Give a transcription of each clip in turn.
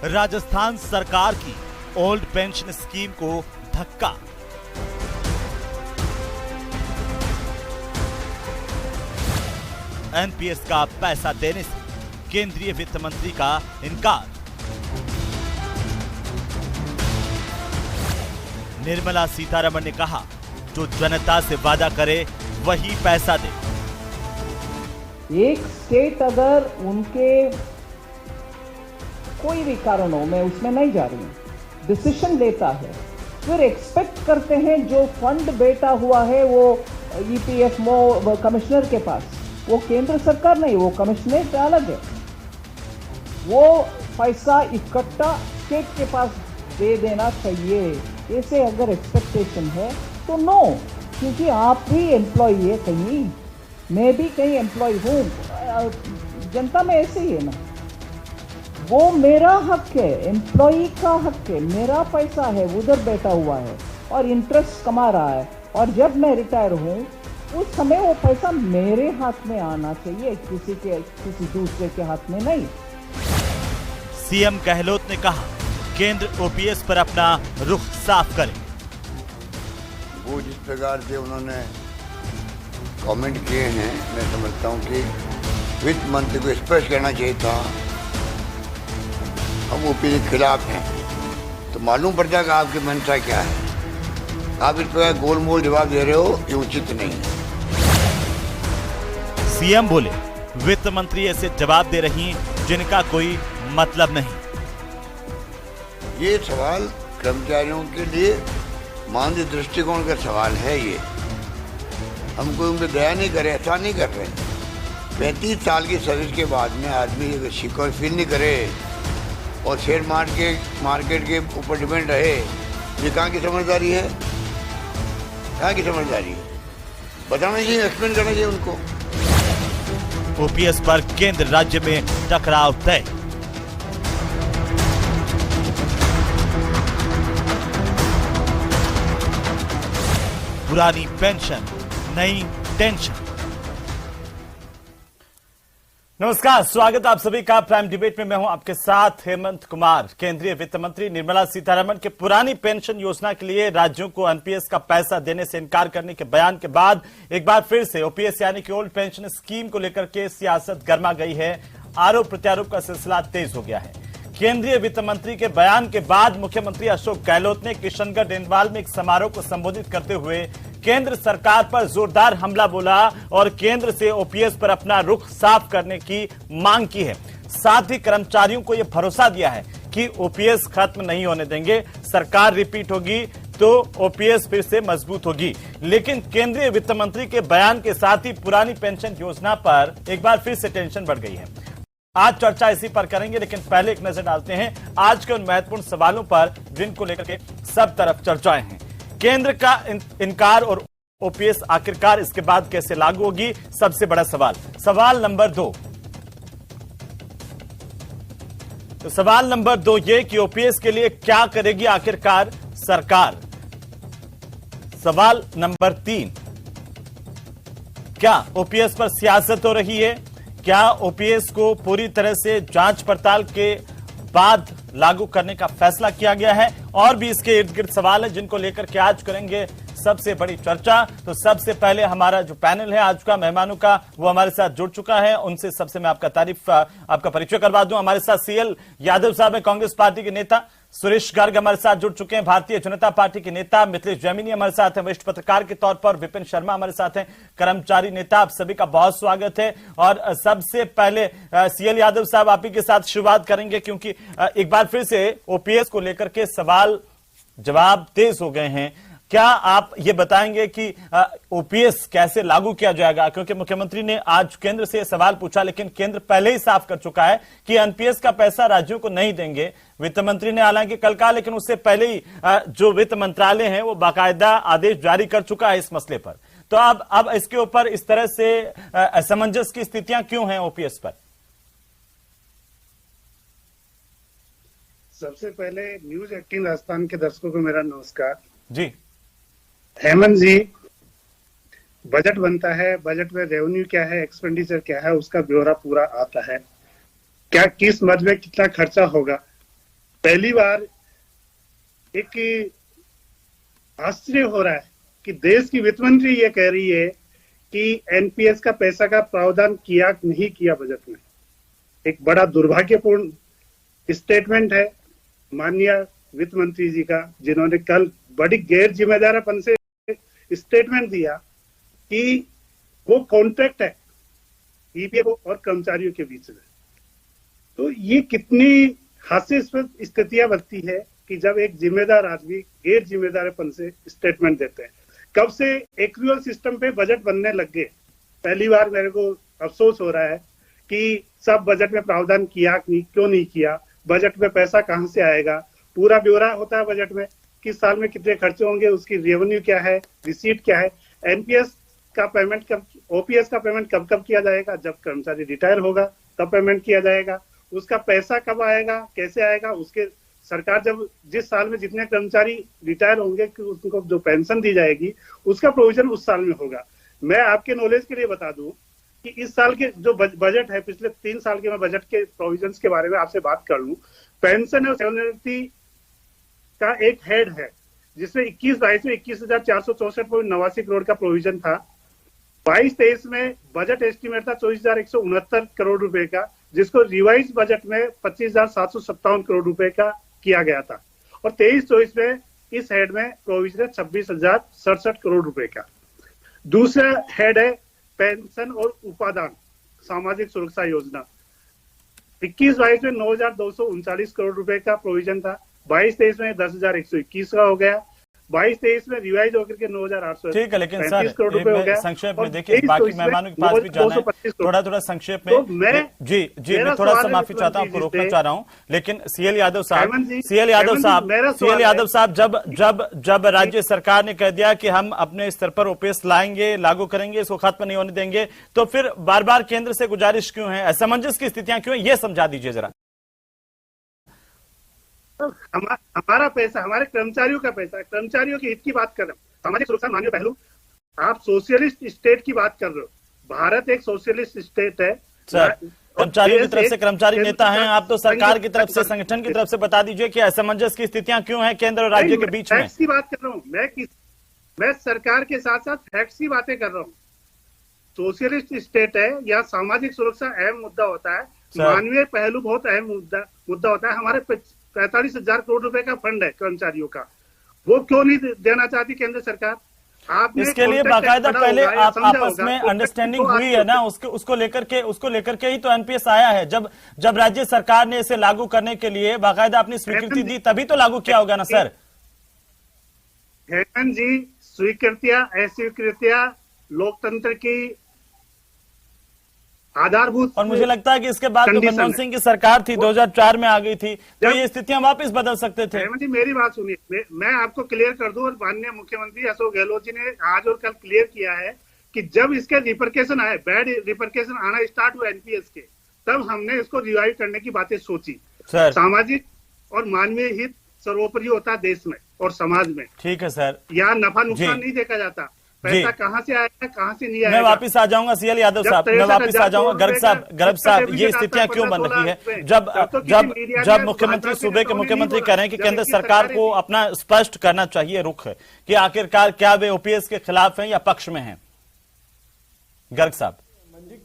राजस्थान सरकार की old pension scheme को धक्का। एनपीएस का पैसा देने से केंद्रीय वित्त मंत्री का इनकार। निर्मला सीतारमण ने कहा, जो जनता से वादा करे वही पैसा दे। एक स्टेट अगर उनके कोई भी कारण हो, मैं उसमें नहीं जा रही हूं, डिसीजन लेता है, फिर एक्सपेक्ट करते हैं जो फंड बैठा हुआ है वो ईपीएफओ कमिश्नर के पास, वो केंद्र सरकार नहीं, वो कमिश्नर अलग है, वो पैसा इकट्ठा स्टेट के पास दे देना चाहिए। ऐसे अगर एक्सपेक्टेशन है तो नो, क्योंकि आप भी एम्प्लॉय है कहीं, मैं भी कहीं एम्प्लॉय हूँ, जनता में ऐसे ही है ना। वो मेरा हक है, एम्प्लॉय का हक है, मेरा पैसा है, उधर बैठा हुआ है और इंटरेस्ट कमा रहा है, और जब मैं रिटायर हूँ उस समय वो पैसा मेरे हाथ में आना चाहिए, किसी दूसरे के हाथ में नहीं। सीएम गहलोत ने कहा, केंद्र ओपीएस पर अपना रुख साफ करे। वो जिस प्रकार से उन्होंने कमेंट किए हैं, मैं समझता हूं कि वित्त मंत्री को स्पष्ट करना चाहिए था हम ओपीएस के खिलाफ हैं, तो मालूम पड़ता है कि आपकी मंशा क्या है। आप इस प्रकार गोलमोल जवाब दे रहे हो, ये उचित नहीं है। सीएम बोले, वित्त मंत्री ऐसे जवाब दे रही जिनका कोई मतलब नहीं। ये सवाल कर्मचारियों के लिए मानवीय दृष्टिकोण का सवाल है। ये हम कोई उन पर दया नहीं करे, ऐसा नहीं कर रहे। 35 साल की सर्विस के बाद में आदमी अगर सिक्योर फील नहीं करे और शेयर मार्केट के ऊपर डिपेंड रहे, ये कहाँ की समझदारी है? कहाँ की समझदारी है? बताना चाहिए, एक्सप्लेन करना चाहिए उनको। ओपीएस पर केंद्र राज्य में टकराव तय। पुरानी पेंशन, नई टेंशन। नमस्कार, स्वागत आप सभी का प्राइम डिबेट में। मैं हूं आपके साथ हेमंत कुमार। केंद्रीय वित्त मंत्री निर्मला सीतारमण के पुरानी पेंशन योजना के लिए राज्यों को एनपीएस का पैसा देने से इनकार करने के बयान के बाद एक बार फिर से ओपीएस यानी कि ओल्ड पेंशन स्कीम को लेकर के सियासत गर्मा गई है। आरोप प्रत्यारोप का सिलसिला तेज हो गया है। केंद्रीय वित्त मंत्री के बयान के बाद मुख्यमंत्री अशोक गहलोत ने किशनगढ़ डेनवाल में एक समारोह को संबोधित करते हुए केंद्र सरकार पर जोरदार हमला बोला और केंद्र से ओपीएस पर अपना रुख साफ करने की मांग की है। साथ ही कर्मचारियों को यह भरोसा दिया है कि ओपीएस खत्म नहीं होने देंगे, सरकार रिपीट होगी तो ओपीएस फिर से मजबूत होगी। लेकिन केंद्रीय वित्त मंत्री के बयान के साथ ही पुरानी पेंशन योजना पर एक बार फिर से टेंशन बढ़ गई है। आज चर्चा इसी पर करेंगे, लेकिन पहले एक नजर डालते हैं आज के उन महत्वपूर्ण सवालों पर जिनको लेकर के सब तरफ चर्चाएं हैं। केंद्र का इनकार और ओपीएस आखिरकार इसके बाद कैसे लागू होगी, सबसे बड़ा सवाल। सवाल नंबर 2, तो सवाल नंबर 2 ये कि ओपीएस के लिए क्या करेगी आखिरकार सरकार। सवाल नंबर 3, क्या ओपीएस पर सियासत हो रही है? क्या ओपीएस को पूरी तरह से जांच पड़ताल के बाद लागू करने का फैसला किया गया है? और भी इसके इर्द गिर्द सवाल है जिनको लेकर के आज करेंगे सबसे बड़ी चर्चा। तो सबसे पहले हमारा जो पैनल है आज का मेहमानों का, वो हमारे साथ जुड़ चुका है। उनसे सबसे मैं आपका परिचय करवा दूं। हमारे साथ सीएल यादव साहब है, कांग्रेस पार्टी के नेता। सुरेश गर्ग हमारे साथ जुड़ चुके हैं, भारतीय जनता पार्टी के नेता। मिथिलेश जैमिनी हमारे साथ हैं, वरिष्ठ पत्रकार के तौर पर। विपिन शर्मा हमारे साथ हैं, कर्मचारी नेता। आप सभी का बहुत स्वागत है। और सबसे पहले सीएल यादव साहब आप ही के साथ शुरुआत करेंगे, क्योंकि एक बार फिर से ओपीएस को लेकर के सवाल जवाब तेज हो गए हैं। क्या आप ये बताएंगे कि ओपीएस कैसे लागू किया जाएगा? क्योंकि मुख्यमंत्री ने आज केंद्र से सवाल पूछा, लेकिन केंद्र पहले ही साफ कर चुका है कि एनपीएस का पैसा राज्यों को नहीं देंगे। वित्त मंत्री ने हालांकि कल कहा, लेकिन उससे पहले ही जो वित्त मंत्रालय है वो बाकायदा आदेश जारी कर चुका है इस मसले पर। तो अब इसके ऊपर इस तरह से असमंजस की स्थितियां क्यों हैं ओपीएस पर? सबसे पहले न्यूज 18 राजस्थान के दर्शकों को मेरा नमस्कार जी। हेमंत जी, बजट बनता है, बजट में रेवेन्यू क्या है, एक्सपेंडिचर क्या है, उसका ब्यौरा पूरा आता है। क्या किस मद में कितना खर्चा होगा, पहली बार एक आश्चर्य हो रहा है कि देश की वित्त मंत्री ये कह रही है कि एनपीएस का पैसा का प्रावधान किया नहीं किया बजट में। एक बड़ा दुर्भाग्यपूर्ण स्टेटमेंट है माननीय वित्त मंत्री जी का, जिन्होंने कल बड़ी गैर जिम्मेदारपन से स्टेटमेंट दिया कि वो कॉन्ट्रैक्ट है ईपीएफओ और कर्मचारियों के बीच में। तो ये कितनी हास्यास्पद स्थितियां बनती है कि जब एक जिम्मेदार आदमी गैर जिम्मेदारपन से स्टेटमेंट देते हैं। कब से एक्रूअल सिस्टम पे बजट बनने लग गए, पहली बार मेरे को अफसोस हो रहा है कि सब बजट में प्रावधान किया क्यों नहीं किया, बजट में पैसा कहां से आएगा, पूरा ब्यौरा होता है बजट में, किस साल में कितने खर्चे होंगे, उसकी रेवेन्यू क्या है, रिसीट क्या है, एनपीएस का पेमेंट कब, ओपीएस का पेमेंट कब कब किया जाएगा, जब कर्मचारी रिटायर होगा तब पेमेंट किया जाएगा, उसका पैसा कब आएगा, कैसे आएगा, उसके सरकार जब जिस साल में जितने कर्मचारी रिटायर होंगे कि उनको जो पेंशन दी जाएगी उसका प्रोविजन उस साल में होगा। मैं आपके नॉलेज के लिए बता दूं कि इस साल के जो बजट है, पिछले 3 साल के मैं बजट के प्रोविजंस के बारे में आपसे बात कर लूं, पेंशन और सेवानिवृत्ति का एक हेड है जिसमें 21-22 में 21,464.89 करोड़ का प्रोविजन था। 22-23 में बजट एस्टिमेट था 24,169 करोड़ रुपए का, जिसको रिवाइज बजट में 25,757 करोड़ रुपए का किया गया था। और 23-24 में इस हेड में प्रोविजन है 26,067 करोड़ रुपए का। दूसरा हेड है पेंशन और उपादान सामाजिक सुरक्षा योजना, 21-22 में 9,239 करोड़ रुपए का प्रोविजन था, 22-23 में 10,121 का हो गया, 22-23 में रिवाइज होकर के 9,800 ठीक है। लेकिन सर करोड़ रुपए हो गया। संक्षेप में देखिए, बाकी मेहमानों के पास भी जाना है, थोड़ा संक्षेप में। तो मैं थोड़ा सा माफी चाहता हूं, आपको रोकना चाह रहा हूं, लेकिन सीएल यादव साहब जब राज्य सरकार ने कह दिया कि हम अपने स्तर पर ओपीएस लाएंगे, लागू करेंगे, इसको खत्म नहीं होने देंगे, तो फिर बार बार केंद्र से गुजारिश क्यों है, असमंजस की स्थितियां क्यों है, ये समझा दीजिए जरा। हमारा पैसा, हमारे कर्मचारियों का पैसा, कर्मचारियों के हित की बात कर रहे हो, सामाजिक सुरक्षा मान्य पहलू। आप सोशलिस्ट स्टेट की बात कर रहे हो, भारत एक सोशलिस्ट स्टेट है सर। कर्मचारियों की तरफ से कर्मचारी नेता हैं आप, तो सरकार की तरफ से, संगठन की तरफ से बता दीजिए कि असमंजस की स्थितियां क्यों हैं केंद्र और राज्य के बीच में। फैक्ट्स की बात कर रहा हूँ मैं सरकार के साथ साथ फैक्ट्स की बातें कर रहा हूँ। सोशलिस्ट स्टेट है या सामाजिक सुरक्षा अहम मुद्दा होता है, मानवीय पहलू बहुत अहम मुद्दा होता है। हमारे 45,000 करोड़ रुपए का फंड है कर्मचारियों का, वो क्यों नहीं देना चाहती केंद्र सरकार? आपने इसके लिए बाकायदा पहले आप आपस में अंडरस्टैंडिंग हुई है ना, उसको लेकर के ही तो एनपीएस आया है। जब राज्य सरकार ने इसे लागू करने के लिए बाकायदा अपनी स्वीकृति दी, तभी तो लागू किया होगा ना सर। हेमंत जी, स्वीकृतियां अस्वीकृतियां लोकतंत्र की आधारभूत, और मुझे लगता है कि इसके बाद तो मनमोहन सिंह की सरकार थी, 2004 में आ गई थी, तो ये स्थितियां वापस बदल सकते थे। हेमंत जी मेरी बात सुनिए, मैं आपको क्लियर कर दूं, और माननीय मुख्यमंत्री अशोक गहलोत जी ने आज और कल क्लियर किया है कि जब इसके रिपरकेशन आए, बैड रिपरकेशन आना स्टार्ट हुआ एनपीएस के, तब हमने इसको रिवाइव करने की बातें सोची। सर, सामाजिक और मानवीय हित सर्वोपरि होता है देश में और समाज में। ठीक है सर, यहाँ नफा नुकसान नहीं देखा जाता, पैसा कहाँ से आएगा कहाँ से नहीं आएगा। मैं वापस आ जाऊंगा सीएल यादव साहब, मैं वापस आ जाऊंगा। गर्ग साहब, ये स्थितियां क्यों बन रही है जब मुख्यमंत्री, सूबे के मुख्यमंत्री कह रहे हैं कि केंद्र सरकार को अपना स्पष्ट करना चाहिए रुख कि आखिरकार क्या वे ओपीएस के खिलाफ हैं या पक्ष में हैं? गर्ग साहब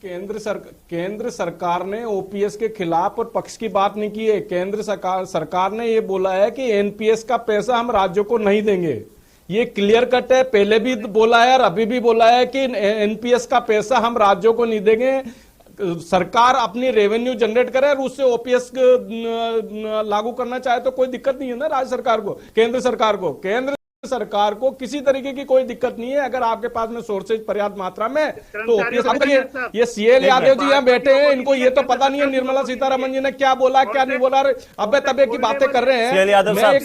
केंद्र सरकार ने ओपीएस के खिलाफ और पक्ष की बात नहीं की है। केंद्र सरकार ने ये बोला है कि एनपीएस का पैसा हम राज्यों को नहीं देंगे, ये क्लियर कट है। पहले भी बोला है और अभी भी बोला है कि एनपीएस का पैसा हम राज्यों को नहीं देंगे, सरकार अपनी रेवेन्यू जनरेट करे और उससे ओपीएस लागू करना चाहे तो कोई दिक्कत नहीं है ना राज्य सरकार को। केंद्र सरकार को किसी तरीके की कोई दिक्कत नहीं है, अगर आपके पास में सोर्सेज पर्याप्त मात्रा में तो ओपीएस आप करिए। ये सीएल यादव जी यहाँ बैठे हैं, इनको ये तो पता नहीं है निर्मला सीतारमण जी ने क्या बोला क्या नहीं बोला, अबे तबे की बातें कर रहे हैं। यादव साहब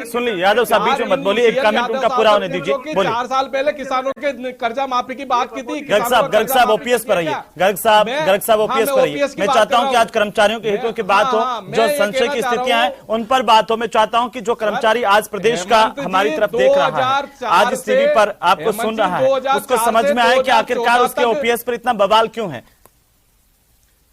सुन लीजिए, यादव साहब बीच में मत बोलिए, एक कमेंट उनका पूरा होने दीजिए। 4 साल पहले किसानों के कर्जा माफी की बात की थी। गर्ग साहब ओपीएस पर रहिए, गर्ग साहब ओपीएस पर रहिए। मैं चाहता हूं कि आज कर्मचारियों के हितों की बात हो, जो संशय की स्थितियां हैं उन पर बात हो। मैं चाहता हूं कि जो कर्मचारी आज प्रदेश का हमारी तरफ देख रहा है, आज इस टीवी पर आपको सुन रहा है, उसको समझ में आए कि आखिरकार उसके ओपीएस पर इतना बवाल क्यों है।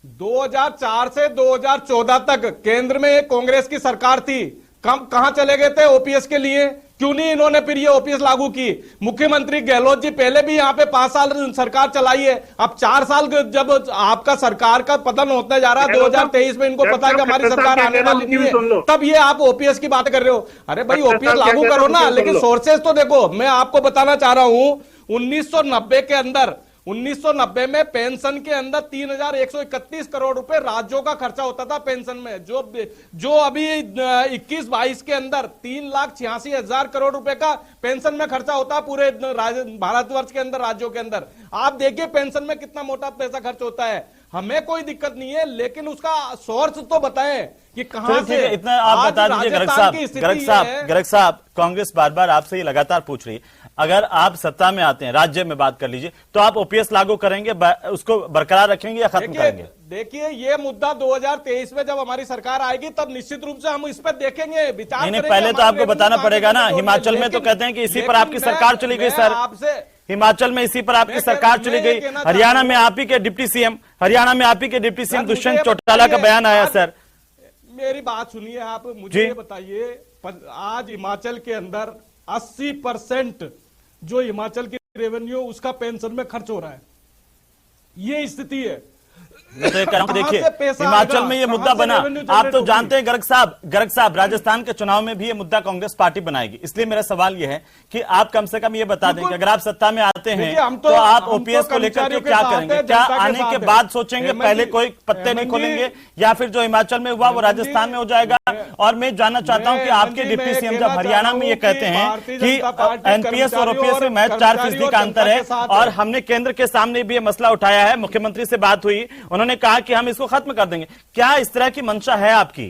2004 से 2014 तक केंद्र में कांग्रेस की सरकार थी, कहां चले गए थे ओपीएस के लिए? क्यों नहीं इन्होंने फिर ये ओपीएस लागू की? मुख्यमंत्री गहलोत जी पहले भी यहां पे 5 साल सरकार चलाई है, अब 4 साल जब आपका सरकार का पतन होता जा रहा है 2023 में, इनको पता है कि हमारी सरकार आने वाली नहीं है, तब ये आप ओपीएस की बात कर रहे हो। अरे भाई ओपीएस लागू करो ना, लेकिन सोर्सेज तो देखो। मैं आपको बताना चाह रहा हूं 1990 में पेंशन के अंदर 3,131 करोड़ रुपए राज्यों का खर्चा होता था पेंशन में, जो अभी 21-22 के अंदर 3,86,000 करोड़ रुपए का पेंशन में खर्चा होता है पूरे भारतवर्ष के अंदर, राज्यों के अंदर। आप देखिए पेंशन में कितना मोटा पैसा खर्च होता है। हमें कोई दिक्कत नहीं है, लेकिन उसका सोर्स तो बताएं कि कहां से। इतना आप बता दीजिए गर्ग साहब, कांग्रेस बार बार आपसे ये लगातार पूछ रही है, अगर आप सत्ता में आते हैं, राज्य में बात कर लीजिए, तो आप ओपीएस लागू करेंगे, उसको बरकरार रखेंगे या खत्म करेंगे? देखिए ये मुद्दा 2023 में जब हमारी सरकार आएगी तब निश्चित रूप से हम इस पर देखेंगे, विचार नहीं, पहले तो आपको बताना पड़ेगा ना। हिमाचल में तो कहते हैं कि इसी पर आपकी सरकार चली गई सर, हिमाचल में इसी पर आपकी सरकार चली गई। हरियाणा में आप ही के डिप्टी सीएम दुष्यंत चौटाला का बयान आया सर। मेरी बात सुनिए, आप मुझे ये बताइए, आज हिमाचल के अंदर 80% जो हिमाचल की रेवेन्यू उसका पेंशन में खर्च हो रहा है, ये स्थिति है। देखिए हिमाचल में ये मुद्दा बना, आप तो जानते हैं गर्ग साहब, राजस्थान के चुनाव में भी ये मुद्दा कांग्रेस पार्टी बनाएगी। इसलिए मेरा सवाल ये है कि आप कम से कम ये बता दें कि अगर आप सत्ता में आते हैं तो आप ओपीएस को लेकर के क्या करेंगे? क्या आने के बाद सोचेंगे, पहले कोई पत्ते नहीं खोलेंगे, या फिर जो हिमाचल में हुआ वो राजस्थान में हो जाएगा? और मैं जानना चाहता हूं कि आपके डिप्टी सीएम जब हरियाणा में ये कहते हैं कि एनपीएस और ओपीएस में महज 4% का अंतर है, और हमने केंद्र के सामने भी ये मसला उठाया है, मुख्यमंत्री से बात हुई, उन्होंने कहा कि हम इसको खत्म कर देंगे, क्या इस तरह की मंशा है आपकी?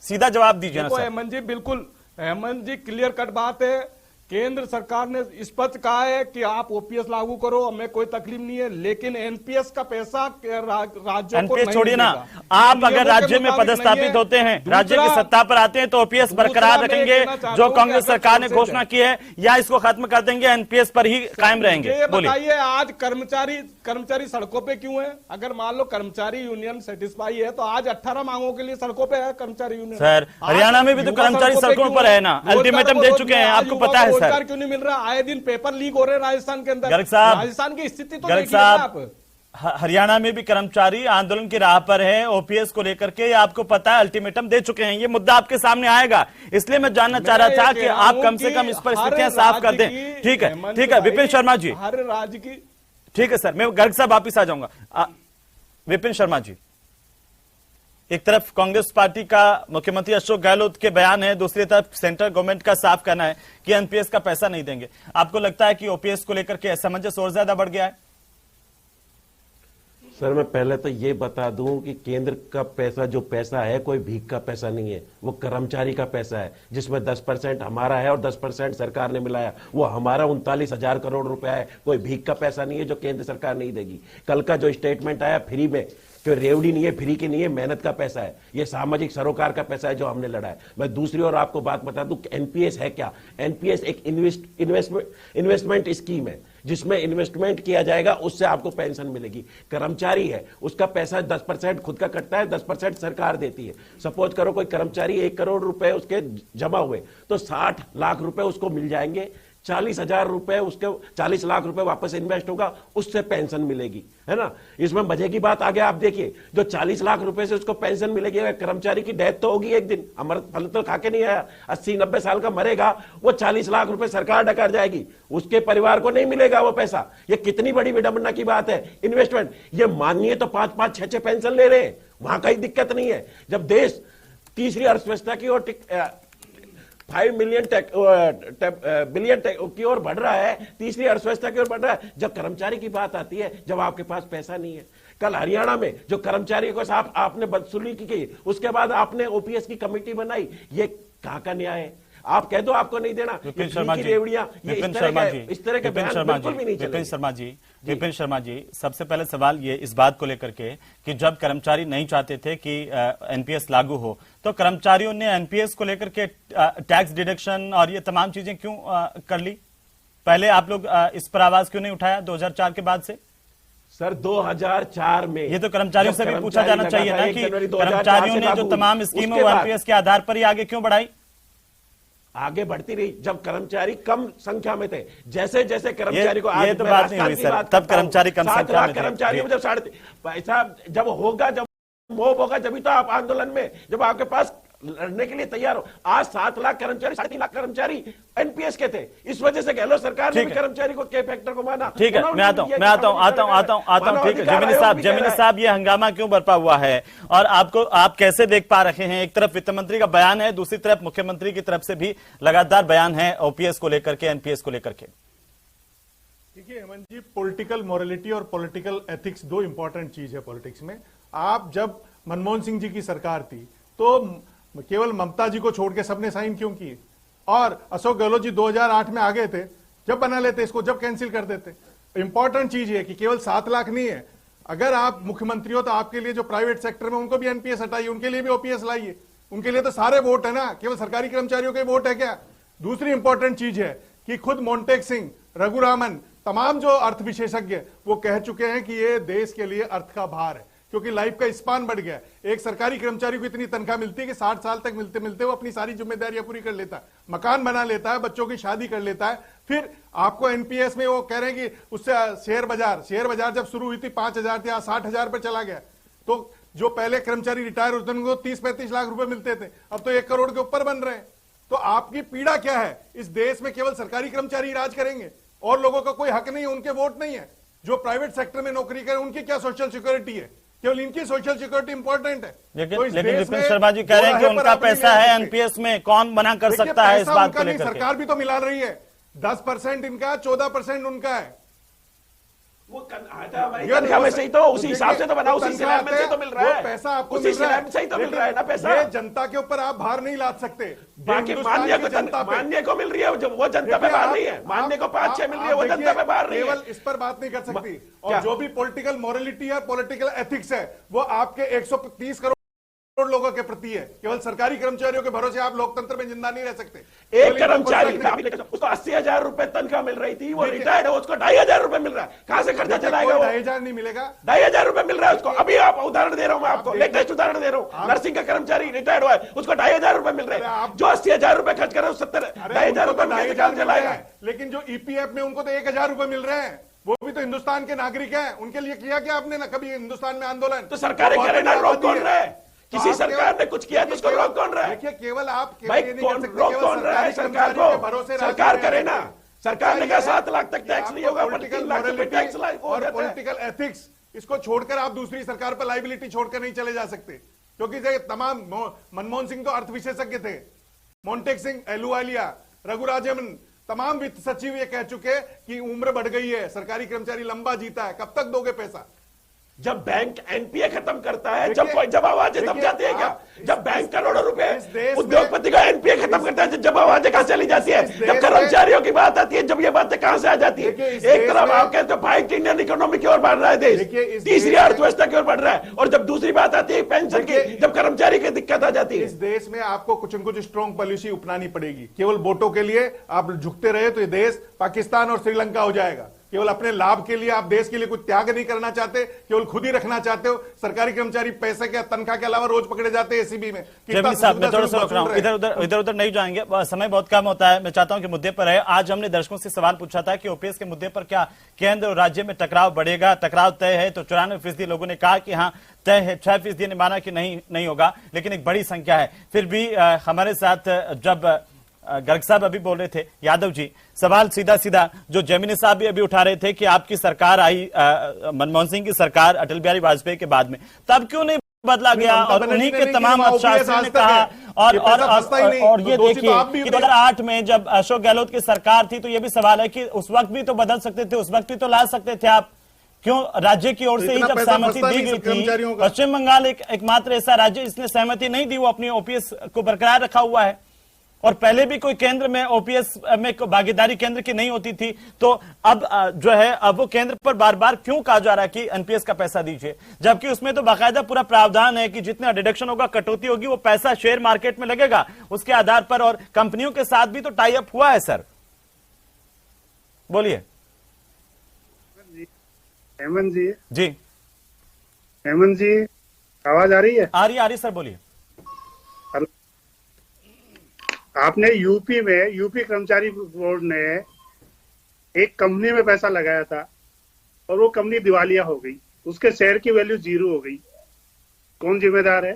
सीधा जवाब दीजिए ना सर। हेमंत जी, बिल्कुल हेमंत जी, क्लियर कट बात है। केंद्र सरकार ने स्पष्ट कहा है कि आप ओपीएस लागू करो, हमें कोई तकलीफ नहीं है, लेकिन एनपीएस का पैसा राज्यों को नहीं छोड़िए ना। आप अगर राज्य में पदस्थापित होते हैं, राज्य की सत्ता पर आते हैं, तो ओपीएस बरकरार रखेंगे जो कांग्रेस सरकार ने घोषणा की है, या इसको खत्म कर देंगे, एनपीएस पर ही कायम रहेंगे? बताइए, आज कर्मचारी सड़कों पे क्यों है? अगर मान लो कर्मचारी यूनियन सेटिस्फाई है तो आज 18 मांगों के लिए सड़कों पे है कर्मचारी यूनियन। सर हरियाणा में भी तो कर्मचारी सड़कों पर है ना, अल्टीमेटम दे चुके हैं, आपको पता है रोजगार क्यों नहीं मिल रहा? आए दिन पेपर लीक हो रहे हैं राजस्थान के अंदर। राजस्थान की स्थिति तो देखिए आप। हरियाणा में भी कर्मचारी आंदोलन की राह पर है ओपीएस को लेकर के, आपको पता है, अल्टीमेटम दे चुके हैं। ये मुद्दा आपके सामने आएगा, इसलिए मैं जानना चाह रहा था कि आप कम से कम इस पर स्थितियां साफ कर दें। ठीक है विपिन शर्मा जी, हर राज्य की। ठीक है सर, मैं गर्ग साहब वापिस आ जाऊंगा। विपिन शर्मा जी, एक तरफ कांग्रेस पार्टी का मुख्यमंत्री अशोक गहलोत के बयान है, दूसरी तरफ सेंट्रल गवर्नमेंट का साफ कहना है कि एनपीएस का पैसा नहीं देंगे। आपको लगता है कि ओपीएस को लेकर के असमंजस और ज्यादा बढ़ गया है? सर मैं पहले तो ये बता दूं कि केंद्र का पैसा जो पैसा है कोई भीख का पैसा नहीं है, वो कर्मचारी का पैसा है, जिसमें 10% हमारा है और 10% सरकार ने मिलाया। वो हमारा 39,000 करोड़ रुपया है, कोई भीख का पैसा नहीं है जो केंद्र सरकार नहीं देगी। कल का जो स्टेटमेंट आया फ्री में, जो रेवड़ी नहीं है, फ्री की नहीं है, मेहनत का पैसा है, ये सामाजिक सरोकार का पैसा है जो हमने लड़ा है। मैं दूसरी ओर आपको बात बता दूं, एनपीएस है क्या? एनपीएस एक इन्वेस्टमेंट स्कीम है, जिसमें इन्वेस्टमेंट किया जाएगा, उससे आपको पेंशन मिलेगी। कर्मचारी है, उसका पैसा 10% खुद का कटता है, 10% सरकार देती है। सपोज करो कोई कर्मचारी 1 करोड़ रुपए उसके जमा हुए, तो 60 लाख रुपए उसको मिल जाएंगे, 40,000 रुपए उसके 40 लाख रुपए वापस इन्वेस्ट होगा, उससे पेंशन मिलेगी, है ना। इसमें मजे की बात आगे आप देखिए, जो 40 लाख रुपए से उसको पेंशन मिलेगी, कर्मचारी की डेथ तो होगी एक दिन, अमृत फल तो खा के नहीं आया, 80-90 साल का मरेगा, वो 40 लाख रुपए सरकार डकार जाएगी, उसके परिवार को नहीं मिलेगा वो पैसा। ये कितनी बड़ी विडंबना की बात है। इन्वेस्टमेंट, ये मानिए तो 5-5, 6-6 पेंशन ले रहे हैं, वहां कोई दिक्कत नहीं है। जब देश तीसरी अर्थव्यवस्था की ओर 5 बिलियन की ओर बढ़ रहा है, तीसरी अर्थव्यवस्था की ओर बढ़ रहा है, जब कर्मचारी की बात आती है, जब आपके पास पैसा नहीं है। कल हरियाणा में जो कर्मचारियों को आपने बदसलूकी की, उसके बाद आपने ओपीएस की कमेटी बनाई, ये कहां का न्याय है? आप कह दो आपको नहीं देना, विपिन शर्मा जी, विपिन शर्मा जी, सबसे पहले सवाल ये इस बात को लेकर के कि जब कर्मचारी नहीं चाहते थे कि एनपीएस लागू हो, तो कर्मचारियों ने एनपीएस को लेकर के टैक्स डिडक्शन और ये तमाम चीजें क्यों कर ली? पहले आप लोग इस पर आवाज क्यों नहीं उठाया 2004 के बाद से? सर 2004 में ये तो कर्मचारियों से भी पूछा जाना चाहिए ना कि कर्मचारियों ने जो तमाम स्कीमों एनपीएस के आधार पर ही आगे क्यों बढ़ाई? आगे बढ़ती रही जब कर्मचारी कम संख्या में थे। जैसे जैसे कर्मचारी को ये तो बात नहीं हुई सर, तब कर्मचारी कम संख्या में थे। कर्मचारी में जब पैसा जब होगा, जब मोब होगा, जब तो आप आंदोलन में जब आपके पास लड़ने के लिए तैयार हो। आज 7 लाख कर्मचारी, 3.5 लाख कर्मचारी एनपीएस के थे। इस वजह से गहलोत सरकार ने भी कर्मचारी को के फैक्टर को माना। ठीक है, मैं आता हूं। ठीक है, जमीनी साहब ये हंगामा क्यों बरपा हुआ है और आप कैसे देख पा रहे हैं? एक तरफ वित्त मंत्री का बयान है, दूसरी तरफ मुख्यमंत्री की तरफ से भी लगातार बयान है ओपीएस को लेकर के, एनपीएस को लेकर के। देखिए हेमंत जी, पॉलिटिकल मोरालिटी और पॉलिटिकल एथिक्स दो इंपॉर्टेंट चीज है पॉलिटिक्स में। आप जब मनमोहन सिंह जी की सरकार थी तो केवल ममता जी को छोड़ के सबने साइन क्यों किए? और अशोक गहलोत जी 2008 में आ गए थे, जब बना लेते इसको, जब कैंसिल कर देते। इंपॉर्टेंट चीज है कि केवल 7 लाख नहीं है। अगर आप मुख्यमंत्री हो तो आपके लिए जो प्राइवेट सेक्टर में उनको भी एनपीएस हटाइए, उनके लिए भी ओपीएस लाइए। उनके लिए तो सारे वोट है ना, केवल सरकारी कर्मचारियों के वोट है क्या? दूसरी इंपॉर्टेंट चीज है कि खुद मोन्टेक सिंह, रघुरामन, तमाम जो अर्थ विशेषज्ञ वो कह चुके हैं कि ये देश के लिए अर्थ का भार है, क्योंकि लाइफ का स्पान बढ़ गया। एक सरकारी कर्मचारी को इतनी तनख्वाह मिलती है कि 60 साल तक मिलते मिलते वो अपनी सारी जिम्मेदारियां पूरी कर लेता है, मकान बना लेता है, बच्चों की शादी कर लेता है। फिर आपको एनपीएस में वो कह रहे हैं कि उससे शेयर बाजार जब शुरू हुई थी 5,000 थे, 60,000 पर चला गया। तो जो पहले कर्मचारी रिटायर होते थे उनको 30-35 लाख रुपए मिलते थे, अब तो 1 करोड़ के ऊपर बन रहे हैं। तो आपकी पीड़ा क्या है? इस देश में केवल सरकारी कर्मचारी राज करेंगे और लोगों का कोई हक नहीं है, उनके वोट नहीं है। जो प्राइवेट सेक्टर में नौकरी करें उनकी क्या सोशल सिक्योरिटी है? केवल इनकी सोशल सिक्योरिटी इंपॉर्टेंट है। लेकिन विपिन शर्मा जी कह रहे हैं कि उनका पैसा है एनपीएस में, कौन मना कर सकता है इस बात को लेकर? सरकार भी तो मिला रही है, 10% इनका, 14% उनका है। वो तनख्वाह में सही तो उसी हिसाब से तो बना, उसी स्लैब में से तो मिल रहा है पैसा, आपको उसी स्लैब से ही तो मिल रहा है ना पैसा। ये जनता के ऊपर आप भार नहीं लाद सकते। बाकी मान्य को मिल रही है, वो जनता पे भार नहीं है। मान्य को 5-6 मिल रही है, वो जनता पे भार नहीं है। केवल इस पर बात नहीं कर सकती। और जो भी पॉलिटिकल मोरालिटी है, पॉलिटिकल एथिक्स है, वो आपके 130 करोड़ लोगों के प्रति है। केवल सरकारी कर्मचारियों के भरोसे आप लोकतंत्र में जिंदा नहीं रह सकते। एक कर्मचारी उसको 80,000 रुपए तनख्वाह मिल रही थी, वो रिटायर्ड है, उसको 2,500 रुपए मिल रहा है। कहां से खर्चा चलाएगा? 2,500 नहीं मिलेगा, 2,500 रुपए मिल रहा है उसको। अभी आप उदाहरण दे रहा हूं मैं आपको, लेटेस्ट उदाहरण दे रहा हूं। नर्सिंग का कर्मचारी रिटायर्ड हुआ है, उसको 2,500 रुपए मिल रहे हैं। जो 80,000 रुपए खर्च कर रहे हैं, 2,500 रुपए चलाएगा। लेकिन जो ईपीएफ में उनको तो 1,000 रुपए मिल रहे हैं, वो भी तो हिंदुस्तान के नागरिक हैं। उनके लिए किया क्या आपने ना कभी हिंदुस्तान में आंदोलन? तो सरकार करे ना, रोक कौन रहा है? किसी सरकार ने कुछ किया तो उसको रोक कौन रहा है? देखिए केवल आप भाई कौन रोक कौन रहा है? सरकार को, सरकार करे ना। सरकार ने कहा 7 लाख तक टैक्स नहीं होगा, पॉलिटिकल टैक्स और पॉलिटिकल एथिक्स, इसको छोड़कर आप दूसरी सरकार पर लाइबिलिटी छोड़कर नहीं चले जा सकते। क्योंकि तमाम मनमोहन सिंह तो अर्थ विशेषज्ञ थे, मोन्टेक सिंह, अहलूवालिया, रघुराजन, तमाम वित्त सचिव ये कह चुके कि उम्र बढ़ गई है, सरकारी कर्मचारी लंबा जीता है, कब तक दोगे पैसा? जब बैंक एनपीए खत्म करता है, जब आवाजें दब जाती है क्या? जब बैंक करोड़ों रुपए उद्योगपति का एनपीए खत्म करता है, जब आवाजें कहां चली जाती है? जब कर्मचारियों की बात आती है, जब ये बातें कहां से आ जाती है? एक तरफ आप कहते हो फाइट इंडियन इकोनॉमी की ओर बढ़ रहा है देश, तीसरी अर्थव्यवस्था की ओर बढ़ रहा है, और जब दूसरी बात आती है पेंशन की, जब कर्मचारी की दिक्कत आ जाती है। इस देश में आपको कुछ न कुछ स्ट्रॉन्ग पॉलिसी अपनानी पड़ेगी। केवल वोटों के लिए आप झुकते रहे तो ये देश पाकिस्तान और श्रीलंका हो जाएगा। केवल अपने लाभ के लिए आप देश के लिए कुछ त्याग नहीं करना चाहते, केवल खुद ही रखना चाहते हो। सरकारी कर्मचारी पैसे के तनख्वाह के अलावा रोज पकड़े जाते हैं एसीबी में। साहब मैं थोड़ा सा रोक रहा हूं, इधर उधर नहीं जाएंगे, समय बहुत कम होता है। मैं चाहता हूं कि मुद्दे पर है। आज हमने दर्शकों से सवाल पूछा था कि ओपीएस के मुद्दे पर क्या केंद्र और राज्य में टकराव बढ़ेगा? टकराव तय है तो 94% लोगों ने कहा कि हाँ तय है, 6% ने माना कि नहीं होगा, लेकिन एक बड़ी संख्या है। फिर भी हमारे साथ जब गर्ग साहब अभी बोल रहे थे, यादव जी, सवाल सीधा जो जमीनी साहब भी अभी उठा रहे थे कि आपकी सरकार आई, मनमोहन सिंह की सरकार अटल बिहारी वाजपेयी के बाद में, तब क्यों नहीं बदला गया? और उन्हीं के तमाम अर्थशास्त्रियों ने कहा, और ये देखिए कि 2008 में जब अशोक गहलोत की सरकार थी तो ये भी सवाल है कि उस वक्त भी तो बदल सकते थे, उस वक्त भी तो ला सकते थे आप। क्यों राज्य की ओर से ही जब सहमति दी गई थी, पश्चिम बंगाल एकमात्र ऐसा राज्य जिसने सहमति नहीं दी, वो अपनी ओपीएस को बरकरार रखा हुआ है। और पहले भी कोई केंद्र में ओपीएस में भागीदारी केंद्र की नहीं होती थी, तो अब जो है अब वो केंद्र पर बार बार क्यों कहा जा रहा है कि एनपीएस का पैसा दीजिए, जबकि उसमें तो बाकायदा पूरा प्रावधान है कि जितना डिडक्शन होगा, कटौती होगी, वो पैसा शेयर मार्केट में लगेगा उसके आधार पर, और कंपनियों के साथ भी तो टाई अप हुआ है। सर बोलिए। हेमंत जी, जी हेमंत जी, आवाज आ रही है? आ रही सर, बोलिए। आपने यूपी कर्मचारी बोर्ड ने एक कंपनी में पैसा लगाया था और वो कंपनी दिवालिया हो गई, उसके शेयर की वैल्यू 0 हो गई। कौन जिम्मेदार है?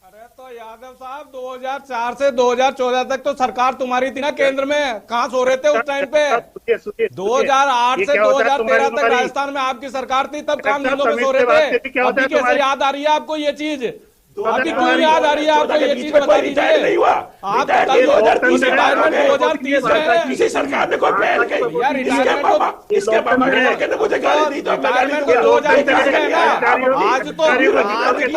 अरे तो यादव साहब 2004 से 2014 तक तो सरकार तुम्हारी थी ना केंद्र में, कहाँ सो रहे थे उस टाइम पे? 2008 से 2013 तक राजस्थान में आपकी सरकार थी, तब काम धंधों में सो रहे थे। अभी कैसे याद आ रही है आपको ये चीज? अभी क्यों याद आ रही है आपको ये चीज? बता दीजिए। नहीं हुआ आप 2030 में किसी सरकार ने कोई पहल की? इसके पापा के लड़के ने मुझे गाली दी तो मैं गाली दूंगा। 2030 में है ना, आज तो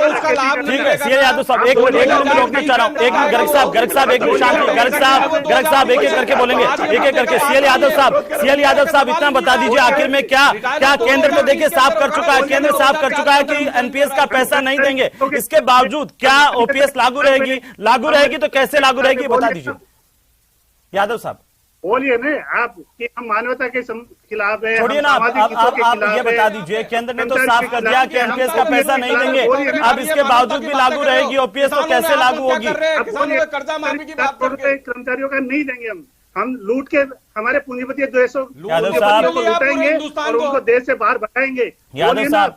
उसका लाभ ठीक है। सीएल यादव साहब एक मिनट में रोकना चाह रहा हूँ। एक मिनट गर्ग साहब एक मिनट शांति। गर्ग साहब एक एक करके बोलेंगे, एक एक करके। सीएल यादव साहब इतना बता दीजिए आखिर में क्या केंद्र में देखिए साफ कर चुका है, केंद्र साफ कर चुका है कि एनपीएस का पैसा नहीं देंगे, इसके बावजूद क्या ओपीएस लागू रहेगी तो कैसे लागू रहेगी बता दीजिए यादव साहब। बोलिए ना आप कि हम मानवता के खिलाफ है। छोड़िए ना, आप ये बता दीजिए, केंद्र ने तो साफ कर दिया कि एनपीएस का पैसा नहीं देंगे, अब इसके बावजूद भी लागू रहेगी ओपीएस तो कैसे लागू होगी? कर्जा माफी की बात करके कर्मचारियों का नहीं देंगे हम लूट के हमारे पूंजीपति यादव साहब को लुटाएंगे और उनको देश से बाहर भगाएंगे। यादव साहब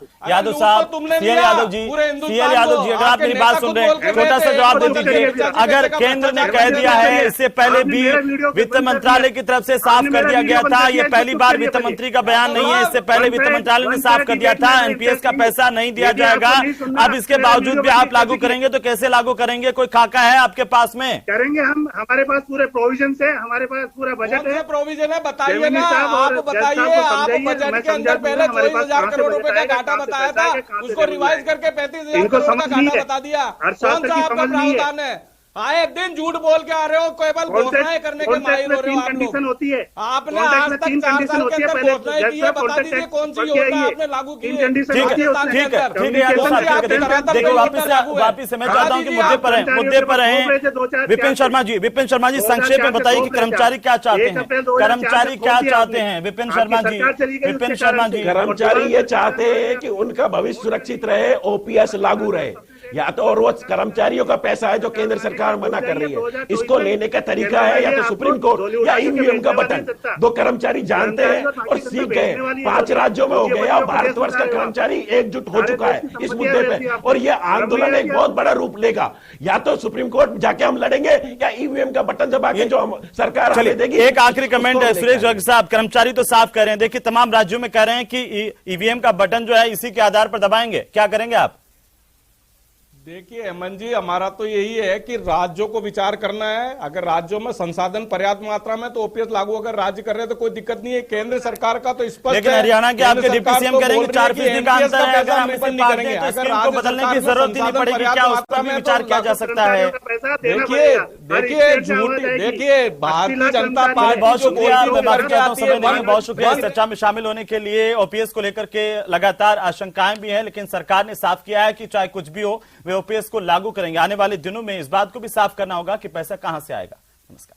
सीएल यादव जी अगर आप मेरी बात सुन रहे हैं, छोटा सा जवाब दे दीजिए। अगर केंद्र ने कह दिया है, इससे पहले भी वित्त मंत्रालय की तरफ से साफ कर दिया गया था, ये पहली बार वित्त मंत्री का बयान नहीं है, इससे पहले वित्त मंत्रालय ने साफ कर दिया था एनपीएस का पैसा नहीं दिया जाएगा। अब इसके बावजूद भी आप लागू करेंगे तो कैसे लागू करेंगे? कोई खाका है आपके पास में? करेंगे हम, हमारे पास पूरे प्रोविजन है, हमारे पास पूरा बजट है। प्रोविजन है बताइए ना, आप बताइए। आप बजट के अंदर पहले 24,000 करोड़ रुपए का घाटा बताया था, उसको रिवाइज करके 35,000 करोड़ का घाटा बता दिया। कौन सा आपका प्रावधान है? आए दिन झूठ बोल के आ रहे हो, केवल घोषणाएं करने के माहिर हो रहे हो आप लोग। होती है आपने आज तक 4 साल के अंदर घोषणाएं की है, बता दीजिए कौन सी योजना आपने लागू की है? ठीक है देखो वापिस मैं चाहता हूँ कि मुद्दे पर हैं। विपिन शर्मा जी संक्षेप में बताइए कि कर्मचारी क्या चाहते हैं? विपिन शर्मा जी कर्मचारी ये चाहते हैं कि उनका भविष्य सुरक्षित रहे, ओपीएस लागू रहे। या तो और वो कर्मचारियों का पैसा है जो केंद्र सरकार मना कर रही है, इसको लेने का तरीका है या तो सुप्रीम कोर्ट या ईवीएम का बटन। दो कर्मचारी जानते हैं और सीख गए, 5 राज्यों में हो गया, भारतवर्ष का कर्मचारी एकजुट हो चुका है इस मुद्दे पे, और ये आंदोलन एक बहुत बड़ा रूप लेगा। या तो सुप्रीम कोर्ट जाके हम लड़ेंगे या ईवीएम का बटन दबा के जो हम सरकार हमें देगी। एक आखिरी कमेंट है सुरेश गर्ग साहब, कर्मचारी तो साफ कर रहे हैं, देखिए तमाम राज्यों में कह रहे हैं कि ईवीएम का बटन जो है इसी के आधार पर दबाएंगे, क्या करेंगे आप? देखिए हेमंत जी, हमारा तो यही है कि राज्यों को विचार करना है। अगर राज्यों में संसाधन पर्याप्त मात्रा में तो ओपीएस लागू अगर राज्य कर रहे हैं तो कोई दिक्कत नहीं है। केंद्र सरकार का तो स्पष्ट, लेकिन हरियाणा के आपके डिप्टी सीएम करेंगे 4% का अंतर है, अगर हम इसे पास दें तो स्कीम को बदलने की जरूरत ही नहीं पड़ेगी, क्या उस पर भी विचार किया जा सकता है? देखिए भारतीय जनता पार्टी बहुत शुक्रिया, मैं माफी चाहता हूं समय देने, बहुत शुक्रिया इस चर्चा में शामिल होने के लिए। ओपीएस को लेकर के लगातार आशंकाएं भी हैं, लेकिन सरकार ने साफ किया है कि चाहे कुछ भी हो वे ओपीएस को लागू करेंगे। आने वाले दिनों में इस बात को भी साफ करना होगा कि पैसा कहां से आएगा। नमस्कार।